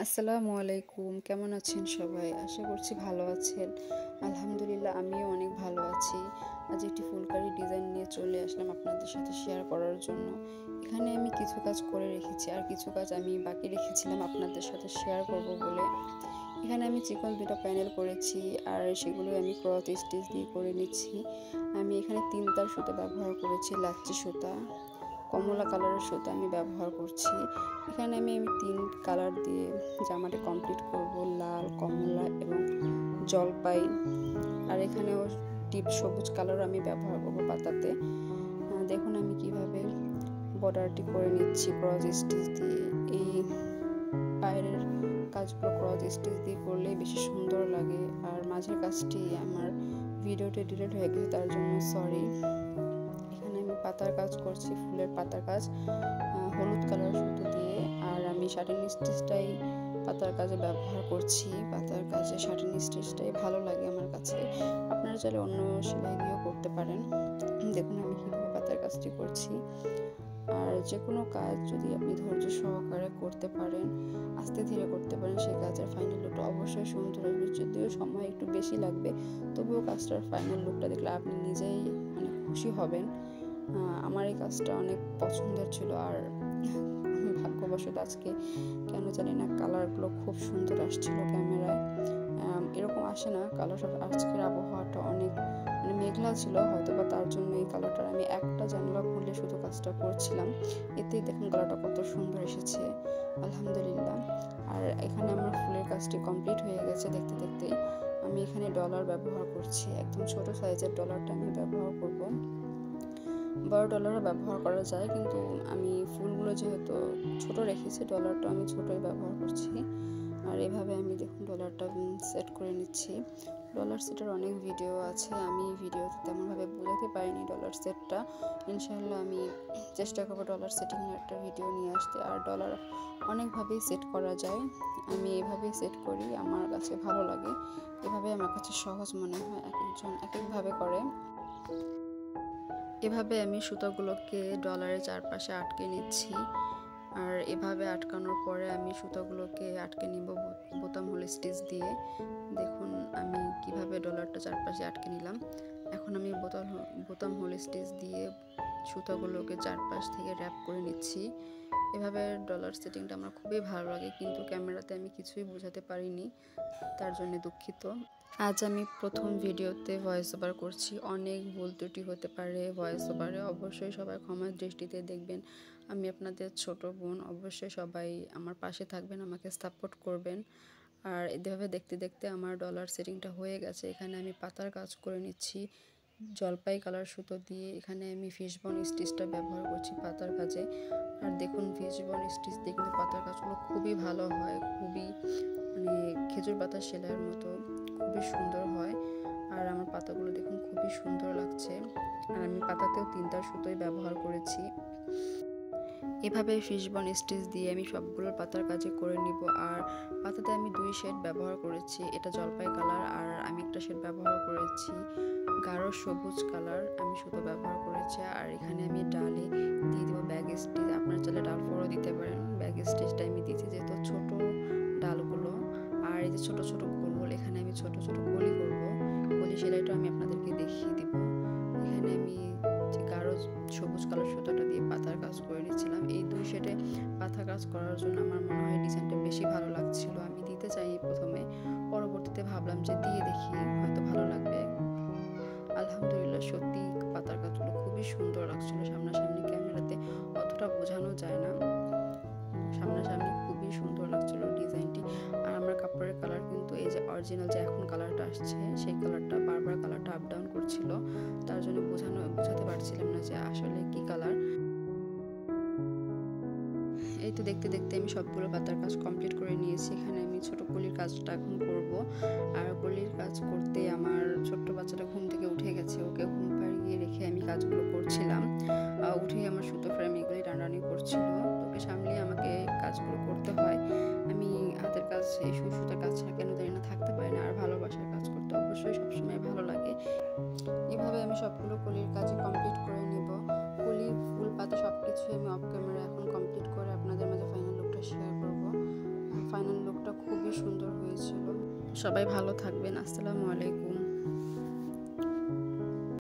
আসসালামু আলাইকুম, কেমন আছেন সবাই? আশা করছি ভালো আছেন। আলহামদুলিল্লাহ আমিও অনেক ভালো আছি। আজ একটি ফুলকারি ডিজাইন নিয়ে চলে আসলাম আপনাদের সাথে শেয়ার করার জন্য। এখানে আমি কিছু কাজ করে রেখেছি আর কিছু কাজ আমি বাকি রেখেছিলাম আপনাদের সাথে শেয়ার করব বলে। এখানে আমি চিকন ২টা প্যানেল করেছি আর সেগুলো আমি ক্রস স্টিচ দিয়ে করে নিচ্ছি। আমি এখানে ৩ তার সুতা ব্যবহার করেছি, লাচ্ছি সুতা, কমলা কালারের সুতা আমি ব্যবহার করছি। এখানে আমি ৩ কালার দিয়ে জামাটা কমপ্লিট করব, লাল, কমলা এবং জলপাই। আর এখানেও ডিপ সবুজ কালার আমি ব্যবহার করব পাতাতে। দেখুন আমি কিভাবে বর্ডারটি করে নিচ্ছি ক্রস স্টিচ দিয়ে। এই বাইরের কাজগুলো ক্রস স্টিচ দিয়ে করলে বেশি সুন্দর লাগে। আর মাঝের কাজটি আমার ভিডিওতে ডিলিট হয়ে গেছে, তার জন্য সরি। পাতার কাজ করছি, ফুলের পাতার কাজ হলুদ কালার সুতো দিয়ে। আর আমি শার্টিন স্টিচটাই পাতার কাজে ব্যবহার করছি। পাতার কাজে শার্টিন স্টিচটাই ভালো লাগে আমার কাছে। আপনারা চাইলে অন্য সেলাই দিয়েও করতে পারেন। দেখুন আমি কীভাবে পাতার কাজটি করছি। আর যে কোনো কাজ যদি আপনি ধৈর্য সহকারে করতে পারেন, আস্তে ধীরে করতে পারেন, সেই কাজের ফাইনাল লুকটা অবশ্যই সুন্দর আসবে। যদিও সময় একটু বেশি লাগবে, তবুও কাজটার ফাইনাল লুকটা দেখলে আপনি নিজেই খুশি হবেন। আমার এই কাজটা অনেক পছন্দের ছিল। আর ভাগ্যবশত আজকে কেন জানি না কালারগুলো খুব সুন্দর আসছিল ক্যামেরায়। এরকম আসে না কালার। আজকের আবহাওয়াটা অনেক মেঘলা ছিল, হয়তো বা তার জন্য এই কালারটা। আমি একটা জানলা খুলে শুধু কাজটা করছিলাম, এতেই দেখুন কালারটা কত সুন্দর এসেছে, আলহামদুলিল্লাহ। আর এখানে আমার ফুলের কাজটি কমপ্লিট হয়ে গেছে দেখতে দেখতেই। আমি এখানে ডলার ব্যবহার করছি, একদম ছোট সাইজের ডলারটা আমি ব্যবহার করব। বড় ডলারও ব্যবহার করা যায়, কিন্তু আমি ফুলগুলো যেহেতু ছোট রেখেছি, ডলারটা আমি ছোটই ব্যবহার করছি। আর এভাবে আমি দেখুন ডলারটা সেট করে নিচ্ছি। ডলার সেটের অনেক ভিডিও আছে, আমি ভিডিওতে তেমনভাবে বোঝাতে পারিনি ডলার সেটটা। ইনশাআল্লাহ আমি চেষ্টা করবো ডলার সেটিংয়ের একটা ভিডিও নিয়ে আসতে। আর ডলার অনেকভাবেই সেট করা যায়, আমি এভাবেই সেট করি, আমার কাছে ভালো লাগে। এভাবে আমার কাছে সহজ মনে হয়, এক একজন এক একভাবে করে। এভাবে আমি সুতাগুলোকে ডলারের চারপাশে আটকে নিচ্ছি। আর এভাবে আটকানোর পরে আমি সুতাগুলোকে আটকে নিব বোতাম হোল স্টিচ দিয়ে। দেখুন আমি কিভাবে ডলারটা চারপাশে আটকে নিলাম। এখন আমি বোতাম হোল স্টিচ দিয়ে সুতাগুলোকে চারপাশ থেকে র্যাপ করে নিচ্ছি। এভাবে ডলার সেটিংটা আমার খুবই ভালো লাগে, কিন্তু ক্যামেরাতে আমি কিছুই বোঝাতে পারিনি, তার জন্য দুঃখিত। আজ আমি প্রথম ভিডিওতে ভয়েস ওভার করছি, অনেক ভুল ত্রুটি হতে পারে ভয়েস ওভারে, অবশ্যই সবাই ক্ষমার দৃষ্টিতে দেখবেন। আমি আপনাদের ছোট বোন, অবশ্যই সবাই আমার পাশে থাকবেন, আমাকে সাপোর্ট করবেন। আর এভাবে দেখতে দেখতে আমার ডলার সেটিংটা হয়ে গেছে। এখানে আমি পাতার কাজ করে নিচ্ছি জলপাই কালার সুতো দিয়ে। এখানে আমি ফিশবোন স্টিচটা ব্যবহার করছি পাতার কাজে। আর দেখুন ফিশবোন স্টিচ দিয়ে কিন্তু পাতার কাজগুলো খুবই ভালো হয়, খুবই খেজুর পাতার সেলাইয়ের মতো খুবই সুন্দর হয়। আর আমার পাতাগুলো দেখুন খুবই সুন্দর লাগছে। আর আমি পাতাতেও 3 তার সুতোই ব্যবহার করেছি। এভাবে ফিশবোন স্টিচ দিয়ে আমি সবগুলোর পাতার কাজে করে নিব। আর পাতাতে আমি 2 শেড ব্যবহার করেছি, এটা জলপাই কালার, আর আমি একটা শেড ব্যবহার করেছি গাঢ় সবুজ কালার, আমি সুতো ব্যবহার করেছি। আর এখানে আমি ডালে দিয়ে দেবো ব্যাগ স্টিচ, আপনার চাইলে ডাল ফোরও দিতে পারেন। ব্যাগ স্টিচটা আমি দিয়েছি যেহেতু ছোট ডালগুলো। আর এই যে ছোট ছোট গোল, এখানে আমি ছোট ছোট কলি করব। কলি সেলাইটা আমি আপনাদেরকে দেখিয়ে দিব। এখানে আমি গাঢ় সবুজ কালার সুতোটা দিয়ে পাতার কাজ করে নিচ্ছিলাম। এই 2 শেডে পাতা কাজ করার জন্য আমার মনে হয় ডিজাইনটা বেশি ভালো লাগছিল। আমি দিতে চাই প্রথমে, পরবর্তীতে ভাবলাম যে দিয়ে দেখি হয়তো ভালো লাগবে। আলহামদুলিল্লাহ সত্যি পাতার কাজগুলো খুবই সুন্দর লাগছিল। সামনাসামনি ক্যামেরাতে অতটা বোঝানো যায় না, সামনাসামনি খুবই সুন্দর লাগছিল ডিজাইনটি। আর আমার কাপড়ের কালার কিন্তু এই যে অরিজিনাল যে এখন কালারটা আসছে, সেই কালারটা বারবার কালারটা আপ ডাউন করছিল, তার জন্য বোঝাতে পারছিলাম না যে আসলে কি কালার। এই তো দেখতে দেখতে আমি সবগুলো পাতার কাজ কমপ্লিট করে নিয়েছি। এখানে আমি ছোট কলির কাজটা এখন করব। আর কলির কাজ করতে আমার ছোট্ট বাচ্চাটা ঘুম থেকে উঠে গেছে, ওকে ঘুম পাড়িয়ে রেখে আমি কাজগুলো করছিলাম। উঠেই আমার সুতো ফ্রেম এগুলি টানাটানি করছিল, তোকে সামলিয়ে আমাকে কাজগুলো করতে হয়। আমি হাতের কাজ, এই সুতার কাজ ছাড়া কেন জানি না থাকতে পারি না। আর ভালোবাসার কাজ করতে অবশ্যই সবসময় ভালো লাগে। এভাবে আমি সবগুলো কলির কাজে কমপ্লিট করে নিব। কলি, ফুল, পাতা সব কিছুই আমি অফ ক্যামেরা এখন কমপ্লিট করে আপনাদের মাঝে ফাইনাল লুকটা শেয়ার করব। ফাইনাল লুক খুবই সুন্দর হয়েছিল। সবাই ভালো থাকবেন। আসসালামু আলাইকুম।